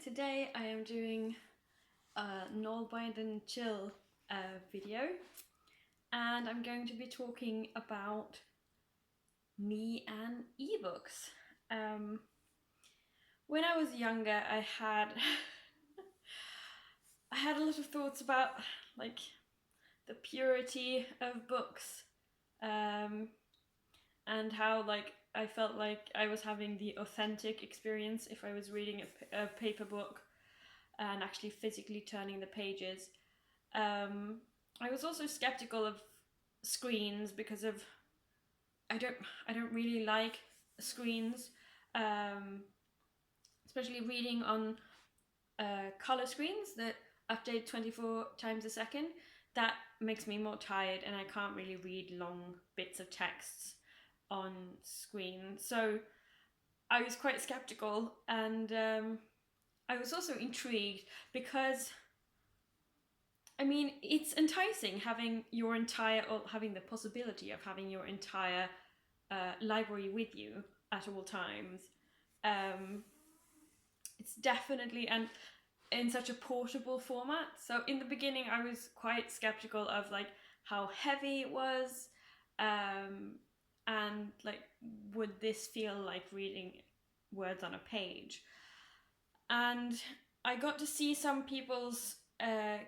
Today I am doing a Nalbind and chill video, and I'm going to be talking about me and ebooks. When I was younger, I had I had a lot of thoughts about like the purity of books, and how I felt like I was having the authentic experience if I was reading a paper book and actually physically turning the pages. I was also skeptical of screens because of I don't really like screens, especially reading on color screens that update 24 times a second. That makes me more tired, and I can't really read long bits of texts on screen. So I was quite skeptical, and I was also intrigued because it's enticing having having the possibility of having your entire library with you at all times. It's definitely, and in such a portable format. So in the beginning, I was quite skeptical of how heavy it was, and would this feel like reading words on a page? And I got to see some people's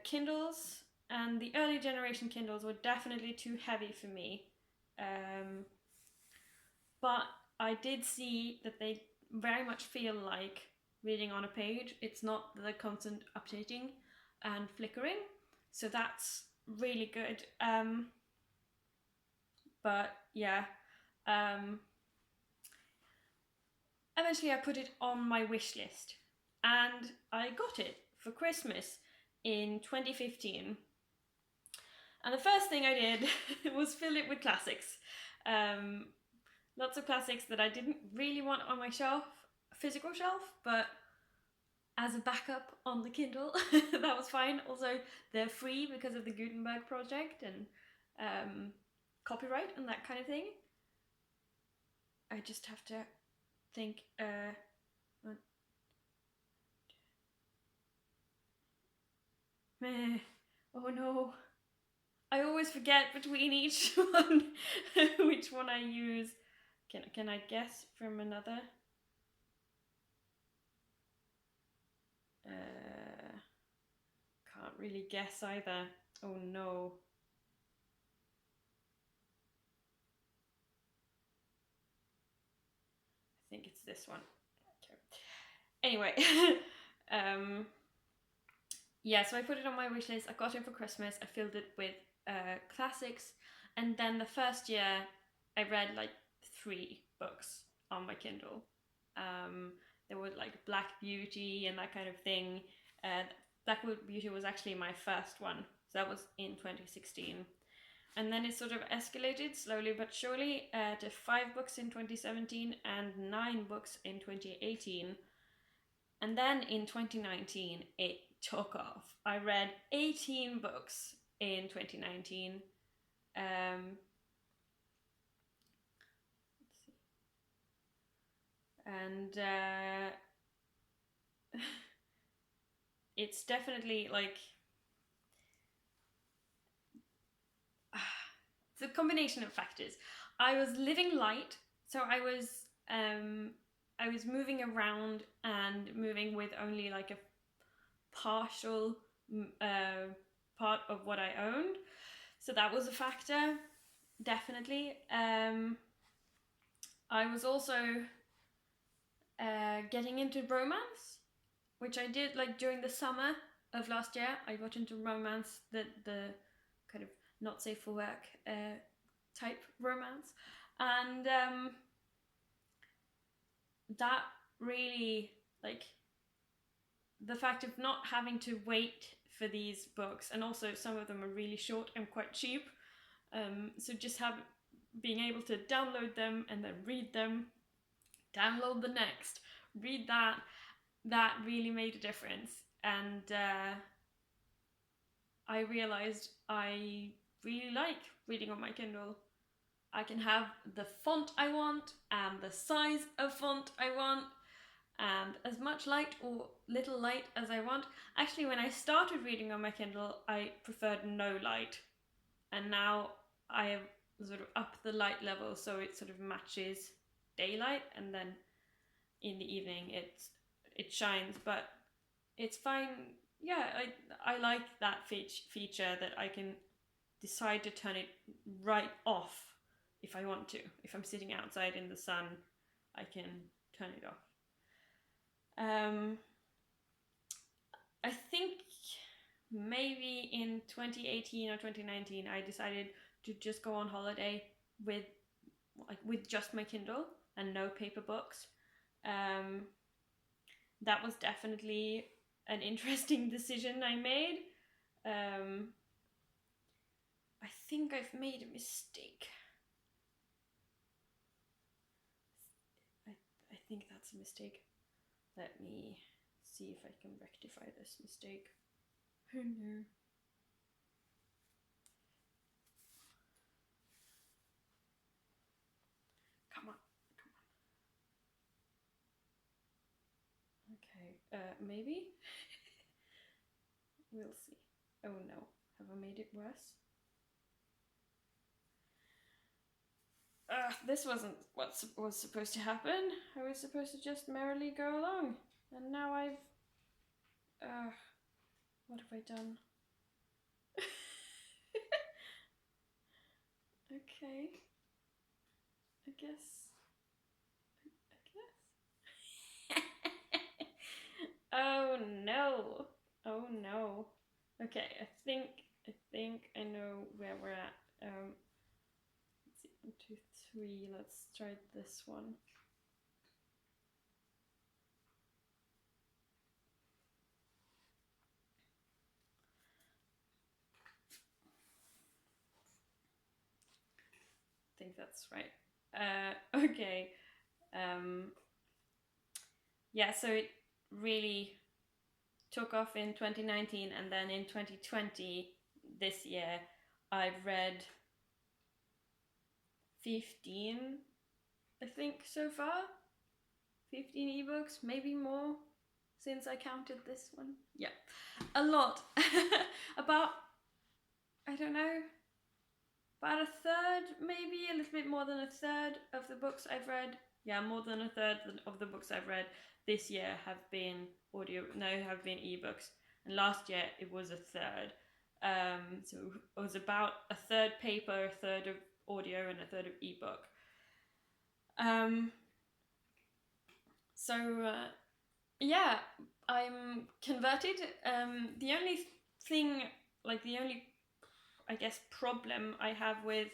Kindles, and the early generation Kindles were definitely too heavy for me. But I did see that they very much feel like reading on a page. It's not the constant updating and flickering, so that's really good. But yeah, eventually I put it on my wish list, and I got it for Christmas in 2015. And the first thing I did was fill it with classics. Lots of classics that I didn't really want on my physical shelf, but as a backup on the Kindle, that was fine. Also, they're free because of the Gutenberg project and copyright and that kind of thing. I just have to think. Oh no. I always forget between each one which one I use. Can I guess from another? Can't really guess either. Oh no. I think it's this one. Okay. Anyway, yeah, so I put it on my wish list. I got it for Christmas. I filled it with classics, and then the first year I read 3 books on my Kindle. There were Black Beauty and that kind of thing. Black Beauty was actually my first one, so that was in 2016. And then it sort of escalated slowly but surely to 5 books in 2017 and 9 books in 2018. And then in 2019, it took off. I read 18 books in 2019. Let's see. And it's definitely it's a combination of factors. I was living light, so I was moving around and moving with only a partial part of what I owned, so that was a factor, definitely. I was also getting into romance, which I did during the summer of last year. I got into romance, the kind of not safe for work type romance, and that really the fact of not having to wait for these books, and also some of them are really short and quite cheap, so just being able to download them and then read them, download the next, read that really made a difference. And I realized I really like reading on my Kindle. I can have the font I want and the size of font I want, and as much light or little light as I want. Actually, when I started reading on my Kindle, I preferred no light, and now I have sort of upped the light level so it sort of matches daylight, and then in the evening it shines, but it's fine. Yeah, I like that feature that I can decide to turn it right off if I want to. If I'm sitting outside in the sun, I can turn it off. I think maybe in 2018 or 2019 I decided to just go on holiday with just my Kindle and no paper books. That was definitely an interesting decision I made. I think I've made a mistake. I think that's a mistake. Let me see if I can rectify this mistake. Oh no. Come on. Okay, maybe? We'll see. Oh no, have I made it worse? This wasn't what was supposed to happen. I was supposed to just merrily go along. And now I've... what have I done? Okay. I guess. Oh no. Oh no. Okay, I think I know where we're at. Let's see, 1, 2, 3. Let's try this one. I think that's right. Okay. Yeah, so it really took off in 2019, and then in 2020, this year, I've read 15, I think, so far. 15 ebooks, maybe more, since I counted this one. Yeah, a lot. About, I don't know, about a third, maybe a little bit more than a third of the books I've read. Yeah, more than a third of the books I've read this year have been have been ebooks. And last year it was a third. So it was about a third paper, a third of audio, and a third of ebook. Yeah, I'm converted. The only thing, the only, I guess, problem I have with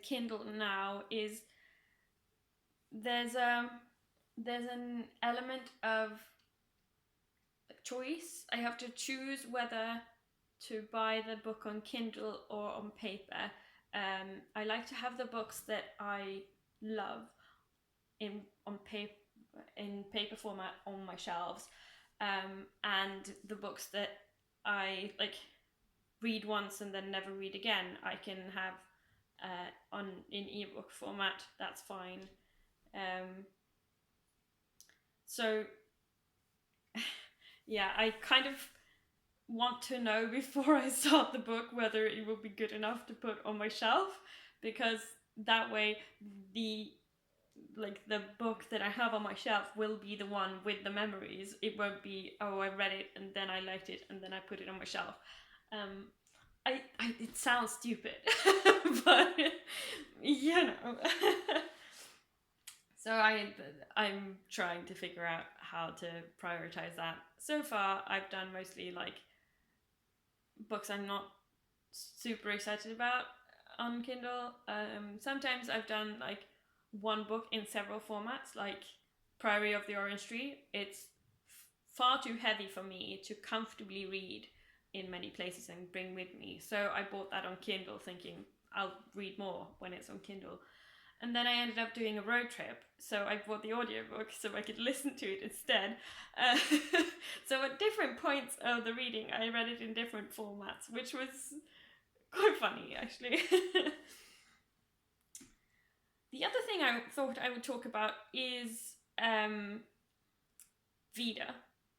Kindle now is there's an element of choice. I have to choose whether to buy the book on Kindle or on paper. I like to have the books that I love in paper format on my shelves, and the books that I read once and then never read again, I can have in ebook format. That's fine. So yeah, I kind of want to know before I start the book whether it will be good enough to put on my shelf, because that way the book that I have on my shelf will be the one with the memories. It won't be, oh, I read it and then I liked it and then I put it on my shelf. It sounds stupid, but you know. So I'm trying to figure out how to prioritize that. So far, I've done mostly books I'm not super excited about on Kindle. Sometimes I've done one book in several formats, like Priory of the Orange Tree. It's far too heavy for me to comfortably read in many places and bring with me. So I bought that on Kindle thinking I'll read more when it's on Kindle. And then I ended up doing a road trip, so I bought the audiobook so I could listen to it instead. So at different points of the reading, I read it in different formats, which was quite funny, actually. the other thing I thought I would talk about is VEDA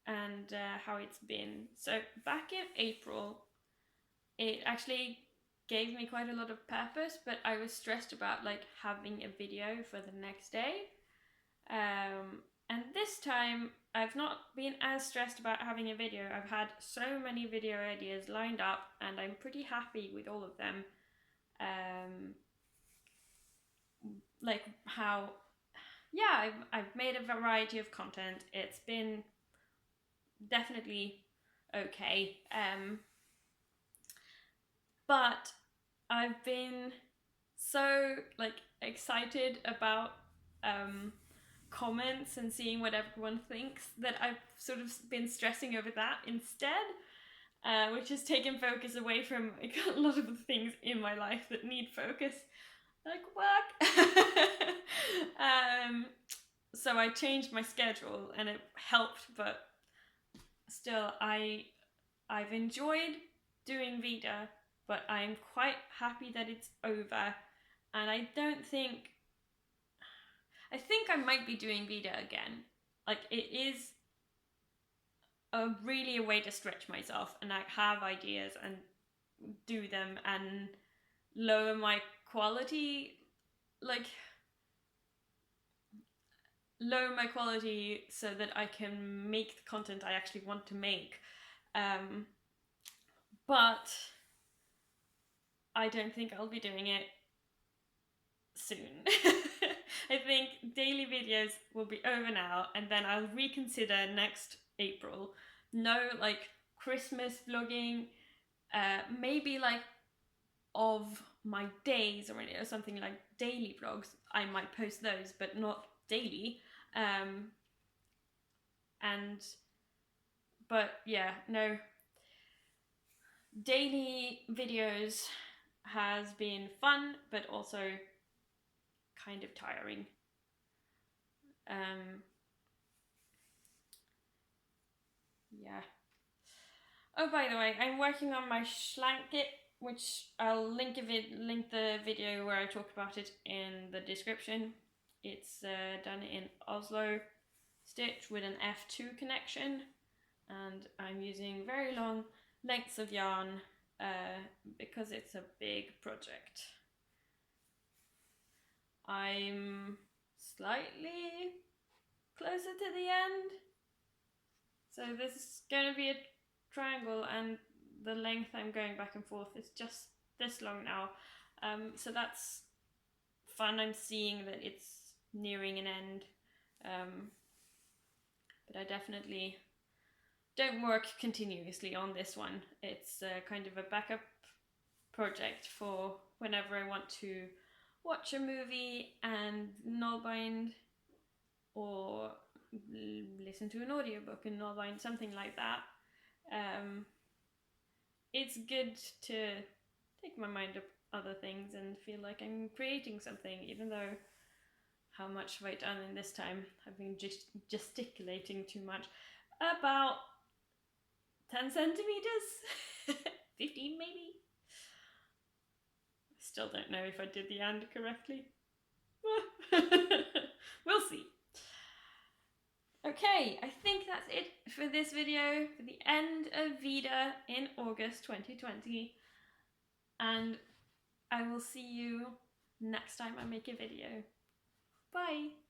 and how it's been. So back in April, it actually gave me quite a lot of purpose, but I was stressed about like having a video for the next day. And this time I've not been as stressed about having a video. I've had so many video ideas lined up and I'm pretty happy with all of them. Like how, yeah, I've made a variety of content. It's been definitely okay. But I've been so like excited about comments and seeing what everyone thinks that I've sort of been stressing over that instead, which has taken focus away from like, a lot of the things in my life that need focus, like work. So I changed my schedule and it helped, but still I've enjoyed doing VEDA, but I'm quite happy that it's over. And I think I might be doing VEDA again. Like, it is really a way to stretch myself and like have ideas and do them and lower my quality, like lower my quality so that I can make the content I actually want to make. But I don't think I'll be doing it soon. I think daily videos will be over now, and then I'll reconsider next April. No, like Christmas vlogging, maybe like of my days or something like daily vlogs. I might post those, but not daily. But yeah, no. Daily videos has been fun, but also kind of tiring. Yeah. Oh, by the way, I'm working on my shlanket, which I'll link the video where I talk about it in the description. It's done in Oslo stitch with an F2 connection, and I'm using very long lengths of yarn because it's a big project. I'm slightly closer to the end. So this is going to be a triangle, and the length I'm going back and forth is just this long now. So that's fun. I'm seeing that it's nearing an end. But I definitely don't work continuously on this one. It's kind of a backup project for whenever I want to watch a movie and Nalbind, or listen to an audiobook and Nalbind, something like that. It's good to take my mind up other things and feel like I'm creating something, even though how much have I done in this time? I've been gesticulating too much. About 10 centimeters? 15 maybe? Still don't know if I did the and correctly. We'll see. Okay, I think that's it for this video, for the end of VEDA in August 2020. And I will see you next time I make a video. Bye!